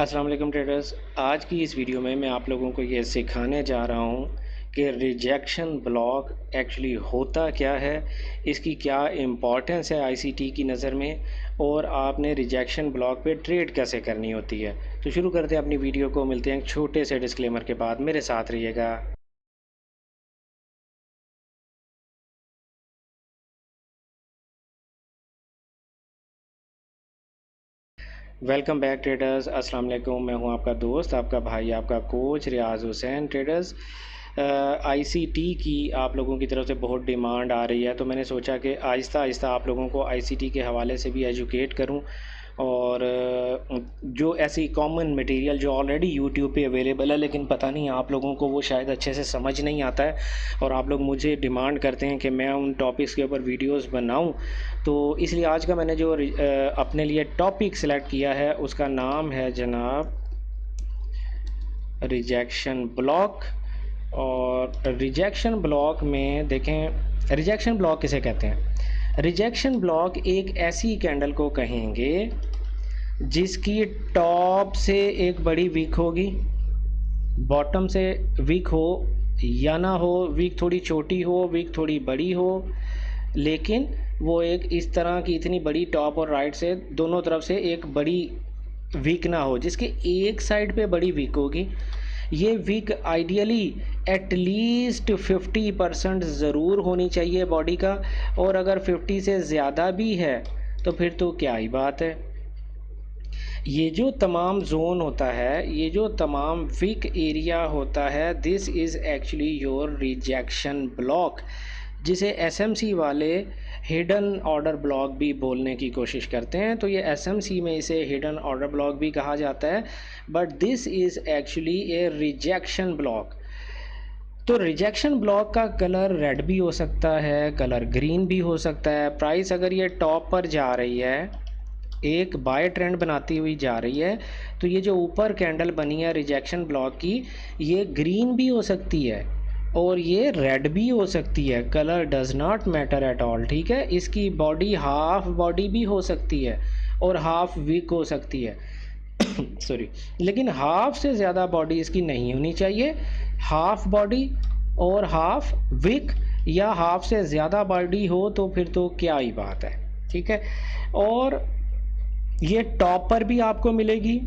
अस्सलाम वालेकुम ट्रेडर्स। आज की इस वीडियो में मैं आप लोगों को ये सिखाने जा रहा हूँ कि रिजेक्शन ब्लॉक एक्चुअली होता क्या है, इसकी क्या इम्पोर्टेंस है आईसीटी की नज़र में, और आपने रिजेक्शन ब्लॉक पे ट्रेड कैसे करनी होती है। तो शुरू करते हैं अपनी वीडियो को। मिलते हैं एक छोटे से डिस्क्लेमर के बाद, मेरे साथ रहिएगा। वेलकम बैक ट्रेडर्स, अस्सलाम वालेकुम। मैं हूं आपका दोस्त, आपका भाई, आपका कोच रियाज हुसैन। ट्रेडर्स, आईसीटी की आप लोगों की तरफ से बहुत डिमांड आ रही है, तो मैंने सोचा कि आहिस्ता आहिस्ता आप लोगों को आईसीटी के हवाले से भी एजुकेट करूं, और जो ऐसी कॉमन मटेरियल जो ऑलरेडी यूट्यूब पे अवेलेबल है लेकिन पता नहीं आप लोगों को वो शायद अच्छे से समझ नहीं आता है, और आप लोग मुझे डिमांड करते हैं कि मैं उन टॉपिक्स के ऊपर वीडियोस बनाऊं। तो इसलिए आज का मैंने जो अपने लिए टॉपिक सिलेक्ट किया है उसका नाम है जनाब रिजेक्शन ब्लॉक। और रिजेक्शन ब्लॉक में देखें, रिजेक्शन ब्लॉक किसे कहते हैं। रिजेक्शन ब्लॉक एक ऐसी कैंडल को कहेंगे जिसकी टॉप से एक बड़ी वीक होगी, बॉटम से वीक हो या ना हो, वीक थोड़ी छोटी हो, वीक थोड़ी बड़ी हो, लेकिन वो एक इस तरह की इतनी बड़ी टॉप और राइट से दोनों तरफ से एक बड़ी वीक ना हो, जिसके एक साइड पे बड़ी वीक होगी। ये वीक आइडियली एटलीस्ट 50% ज़रूर होनी चाहिए बॉडी का, और अगर 50 से ज़्यादा भी है तो फिर तो क्या ही बात है। ये जो तमाम जोन होता है, ये जो तमाम वीक एरिया होता है, this is actually your rejection block, जिसे एसएमसी वाले हिडन ऑर्डर ब्लॉक भी बोलने की कोशिश करते हैं। तो ये एसएमसी में इसे हिडन ऑर्डर ब्लॉक भी कहा जाता है, but this is actually A rejection block. तो रिजेक्शन ब्लॉक का कलर रेड भी हो सकता है, कलर ग्रीन भी हो सकता है। प्राइस अगर ये टॉप पर जा रही है, एक बाय ट्रेंड बनाती हुई जा रही है, तो ये जो ऊपर कैंडल बनी है रिजेक्शन ब्लॉक की, ये ग्रीन भी हो सकती है और ये रेड भी हो सकती है। Colour does not matter at all, ठीक है। इसकी बॉडी हाफ बॉडी भी हो सकती है और हाफ वीक हो सकती है सॉरी, लेकिन हाफ से ज़्यादा बॉडी इसकी नहीं होनी चाहिए। हाफ बॉडी और हाफ वीक, या हाफ से ज़्यादा बॉडी हो तो फिर तो क्या ही बात है, ठीक है। और ये टॉप पर भी आपको मिलेगी।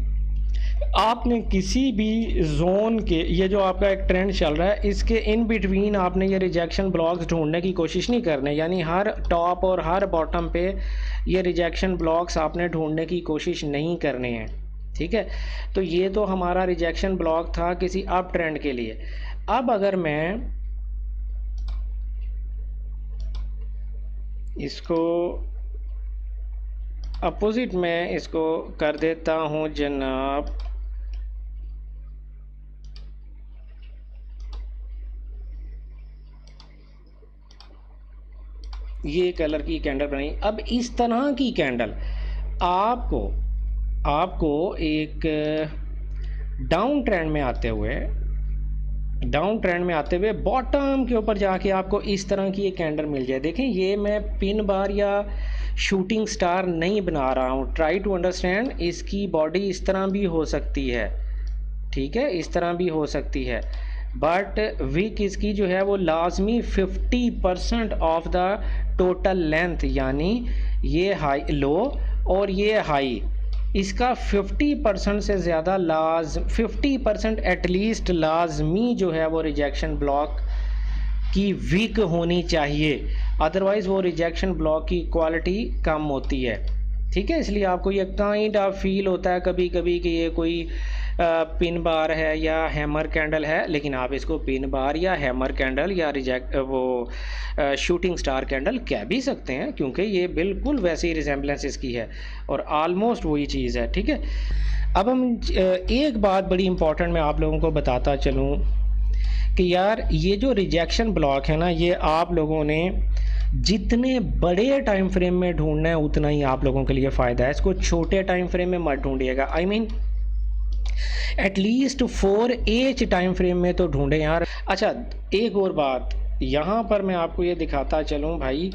आपने किसी भी जोन के, ये जो आपका एक ट्रेंड चल रहा है, इसके इन बिटवीन आपने ये रिजेक्शन ब्लॉक्स ढूंढने की कोशिश नहीं करने, यानी हर टॉप और हर बॉटम पे ये रिजेक्शन ब्लॉक्स आपने ढूंढने की कोशिश नहीं करने हैं, ठीक है। तो ये तो हमारा रिजेक्शन ब्लॉक था किसी अप ट्रेंड के लिए। अब अगर मैं इसको अपोजिट में इसको कर देता हूँ जनाब, ये कलर की कैंडल बनाई। अब इस तरह की कैंडल आपको आपको एक डाउन ट्रेंड में आते हुए बॉटम के ऊपर जाके आपको इस तरह की एक कैंडल मिल जाए। देखें, ये मैं पिन बार या शूटिंग स्टार नहीं बना रहा हूँ, ट्राई टू अंडरस्टैंड। इसकी बॉडी इस तरह भी हो सकती है, ठीक है, इस तरह भी हो सकती है, बट वीक इसकी जो है वो लाजमी 50% ऑफ द टोटल लेंथ, यानी ये हाई लो और ये हाई, इसका 50% से ज़्यादा 50% एटलीस्ट लाजमी जो है वो रिजेक्शन ब्लॉक की वीक होनी चाहिए, अदरवाइज़ वो रिजेक्शन ब्लॉक की क्वालिटी कम होती है, ठीक है। इसलिए आपको ये काइंड ऑफ फील होता है कभी कभी कि ये कोई पिन बार है या हैमर कैंडल है, लेकिन आप इसको पिन बार या हैमर कैंडल या शूटिंग स्टार कैंडल कह भी सकते हैं, क्योंकि ये बिल्कुल वैसी रिजेम्बलेंस इसकी है और आलमोस्ट वही चीज़ है, ठीक है। अब हम एक बात बड़ी इंपॉर्टेंट मैं आप लोगों को बताता चलूँ कि यार ये जो रिजेक्शन ब्लॉक है ना, ये आप लोगों ने जितने बड़े टाइम फ्रेम में ढूंढना है उतना ही आप लोगों के लिए फ़ायदा है। इसको छोटे टाइम फ्रेम में मत ढूंढिएगा, I mean at least 4H time frame में तो ढूंढे यार। अच्छा, एक और बात यहाँ पर मैं आपको ये दिखाता चलूँ भाई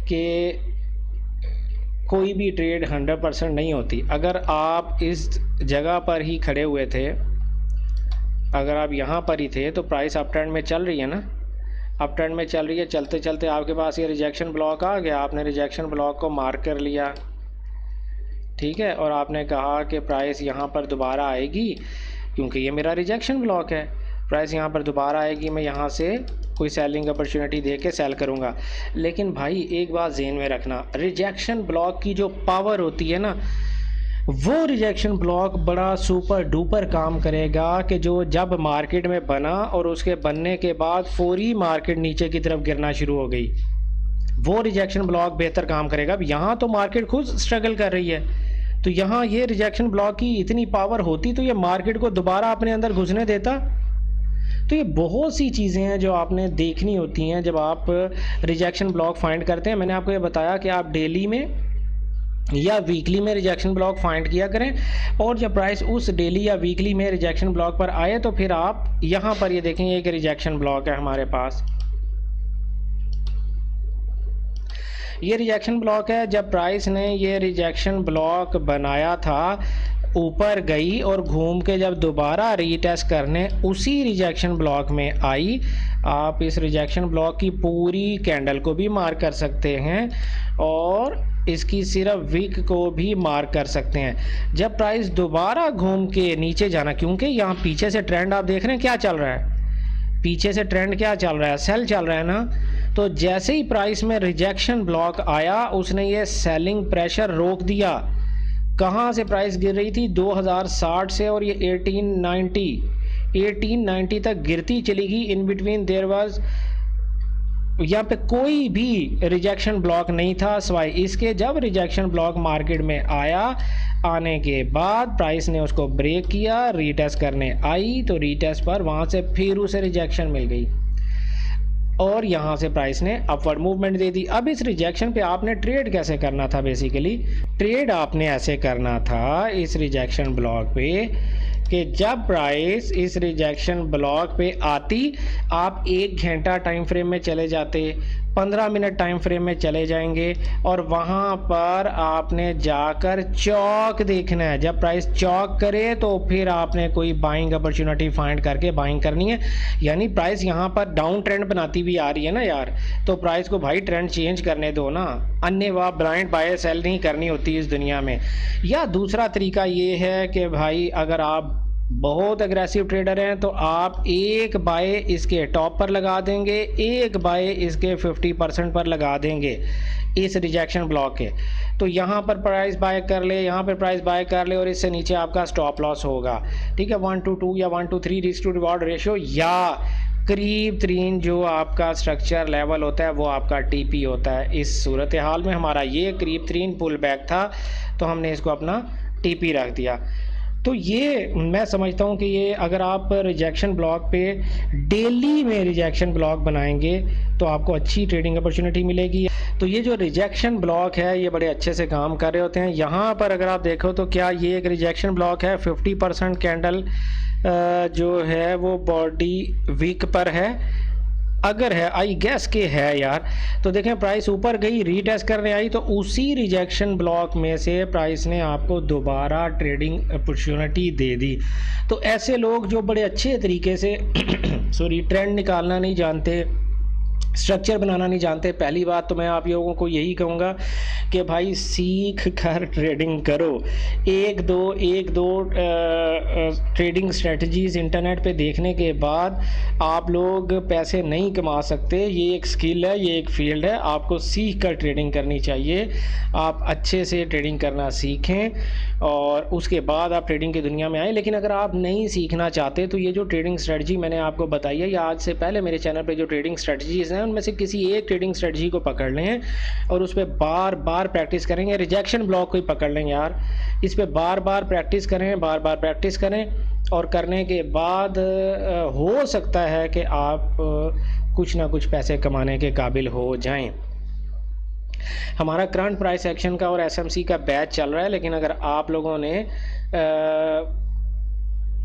कि कोई भी ट्रेड 100% नहीं होती। अगर आप इस जगह पर ही खड़े हुए थे, अगर आप यहाँ पर ही थे तो प्राइस अप ट्रेंड में चल रही है ना, अप ट्रेंड में चल रही है, चलते चलते आपके पास ये रिजेक्शन ब्लॉक आ गया, आपने रिजेक्शन ब्लॉक को मार्क कर लिया, ठीक है, और आपने कहा कि प्राइस यहाँ पर दोबारा आएगी क्योंकि ये मेरा रिजेक्शन ब्लॉक है, प्राइस यहाँ पर दोबारा आएगी, मैं यहाँ से कोई सेलिंग अपॉर्चुनिटी दे के सेल करूँगा। लेकिन भाई एक बात ज़हन में रखना, रिजेक्शन ब्लॉक की जो पावर होती है ना, वो रिजेक्शन ब्लॉक बड़ा सुपर डुपर काम करेगा कि जो जब मार्केट में बना और उसके बनने के बाद फौरी मार्केट नीचे की तरफ गिरना शुरू हो गई, वो रिजेक्शन ब्लॉक बेहतर काम करेगा। अब यहाँ तो मार्केट खुद स्ट्रगल कर रही है, तो यहाँ ये रिजेक्शन ब्लॉक की इतनी पावर होती तो ये मार्केट को दोबारा अपने अंदर घुसने देता। तो ये बहुत सी चीज़ें हैं जो आपने देखनी होती हैं जब आप रिजेक्शन ब्लॉक फाइंड करते हैं। मैंने आपको ये बताया कि आप डेली में या वीकली में रिजेक्शन ब्लॉक फाइंड किया करें, और जब प्राइस उस डेली या वीकली में रिजेक्शन ब्लॉक पर आए तो फिर आप यहाँ पर ये देखेंगे कि रिजेक्शन ब्लॉक है हमारे पास, ये रिजेक्शन ब्लॉक है। जब प्राइस ने ये रिजेक्शन ब्लॉक बनाया था, ऊपर गई और घूम के जब दोबारा रीटेस्ट करने उसी रिजेक्शन ब्लॉक में आई, आप इस रिजेक्शन ब्लॉक की पूरी कैंडल को भी मार्क कर सकते हैं और इसकी सिर्फ वीक को भी मार्क कर सकते हैं। जब प्राइस दोबारा घूम के नीचे जाना, क्योंकि यहाँ पीछे से ट्रेंड आप देख रहे हैं क्या चल रहा है, पीछे से ट्रेंड क्या चल रहा है, सेल चल रहा है ना, तो जैसे ही प्राइस में रिजेक्शन ब्लॉक आया उसने ये सेलिंग प्रेशर रोक दिया। कहाँ से प्राइस गिर रही थी 2060 से, और ये 1890 तक गिरती चली गई। इन बिटवीन देयर वाज, यहाँ पे कोई भी रिजेक्शन ब्लॉक नहीं था सिवाय इसके। जब रिजेक्शन ब्लॉक मार्केट में आया, आने के बाद प्राइस ने उसको ब्रेक किया, रीटेस्ट करने आई तो रीटेस्ट पर वहाँ से फिर उसे रिजेक्शन मिल गई और यहाँ से प्राइस ने अपवर्ड मूवमेंट दे दी। अब इस रिजेक्शन पे आपने ट्रेड कैसे करना था, बेसिकली ट्रेड आपने ऐसे करना था इस रिजेक्शन ब्लॉक पे कि जब प्राइस इस रिजेक्शन ब्लॉक पे आती, आप 1 घंटा टाइम फ्रेम में चले जाते, 15 मिनट टाइम फ्रेम में चले जाएंगे और वहाँ पर आपने जाकर चौक देखना है। जब प्राइस चौक करे तो फिर आपने कोई बाइंग अपॉर्चुनिटी फाइंड करके बाइंग करनी है। यानी प्राइस यहाँ पर डाउन ट्रेंड बनाती हुई आ रही है ना यार, तो प्राइस को भाई ट्रेंड चेंज करने दो ना, अन्यथा ब्लाइंड बाय सेल नहीं करनी होती इस दुनिया में। या दूसरा तरीका ये है कि भाई अगर आप बहुत एग्रेसिव ट्रेडर हैं तो आप एक बाय इसके टॉप पर लगा देंगे, एक बाय इसके 50% पर लगा देंगे इस रिजेक्शन ब्लॉक के। तो यहाँ पर प्राइस बाय कर ले, यहाँ पर प्राइस बाय कर ले और इससे नीचे आपका स्टॉप लॉस होगा, ठीक है। 1:2 या 1:3 रिस्क टू रिवॉर्ड रेशियो, या करीब 3 जो आपका स्ट्रक्चर लेवल होता है वो आपका टीपी होता है। इस सूरत हाल में हमारा ये करीब 3 पुल बैक था तो हमने इसको अपना टीपी रख दिया। तो ये मैं समझता हूँ कि ये अगर आप रिजेक्शन ब्लॉक पे डेली में रिजेक्शन ब्लॉक बनाएंगे तो आपको अच्छी ट्रेडिंग अपॉर्चुनिटी मिलेगी। तो ये जो रिजेक्शन ब्लॉक है ये बड़े अच्छे से काम कर रहे होते हैं। यहाँ पर अगर आप देखो तो क्या ये एक रिजेक्शन ब्लॉक है, 50% कैंडल जो है वो बॉडी वीक पर है, अगर है, आई गेस के है यार। तो देखें प्राइस ऊपर गई, रीटेस्ट करने आई तो उसी रिजेक्शन ब्लॉक में से प्राइस ने आपको दोबारा ट्रेडिंग अपॉर्चुनिटी दे दी। तो ऐसे लोग जो बड़े अच्छे तरीके से सॉरी ट्रेंड निकालना नहीं जानते, स्ट्रक्चर बनाना नहीं जानते, पहली बात तो मैं आप लोगों को यही कहूँगा कि भाई सीख कर ट्रेडिंग करो। एक दो ट्रेडिंग स्ट्रेटजीज़ इंटरनेट पे देखने के बाद आप लोग पैसे नहीं कमा सकते। ये एक स्किल है, ये एक फील्ड है, आपको सीख कर ट्रेडिंग करनी चाहिए। आप अच्छे से ट्रेडिंग करना सीखें और उसके बाद आप ट्रेडिंग की दुनिया में आएँ। लेकिन अगर आप नहीं सीखना चाहते तो ये जो ट्रेडिंग स्ट्रेटजी मैंने आपको बताई है या आज से पहले मेरे चैनल पे जो ट्रेडिंग स्ट्रेटजीज़ हैं उनमें से किसी एक ट्रेडिंग स्ट्रेटजी को पकड़ लें और उस पर बार बार प्रैक्टिस करेंगे। रिजेक्शन ब्लॉक को ही पकड़ लें यार, इस पर बार बार प्रैक्टिस करें, बार बार प्रैक्टिस करें और करने के बाद हो सकता है कि आप कुछ ना कुछ पैसे कमाने के काबिल हो जाएं। हमारा करंट प्राइस एक्शन का और एसएमसी का बैच चल रहा है, लेकिन अगर आप लोगों ने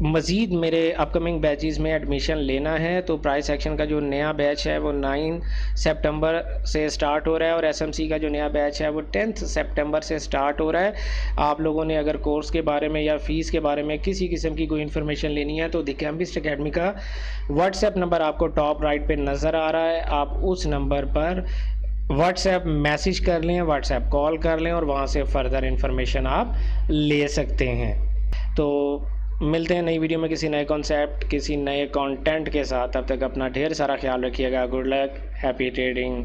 मज़ीद मेरे अपकमिंग बैचेस में एडमिशन लेना है तो प्राइस सेक्शन का जो नया बैच है वो 9 सितंबर से स्टार्ट हो रहा है और एसएमसी का जो नया बैच है वो 10 सितंबर से स्टार्ट हो रहा है। आप लोगों ने अगर कोर्स के बारे में या फ़ीस के बारे में किसी किस्म की कोई इन्फॉर्मेशन लेनी है तो द कैंपिस्ट अकेडमी का व्हाट्सएप नंबर आपको टॉप राइट पे नज़र आ रहा है। आप उस नंबर पर व्हाट्सएप मैसेज कर लें, व्हाट्सएप कॉल कर लें और वहाँ से फ़र्दर इन्फॉर्मेशन आप ले सकते हैं। तो मिलते हैं नई वीडियो में किसी नए कॉन्सेप्ट, किसी नए कंटेंट के साथ। तब तक अपना ढेर सारा ख्याल रखिएगा। Good luck, happy trading.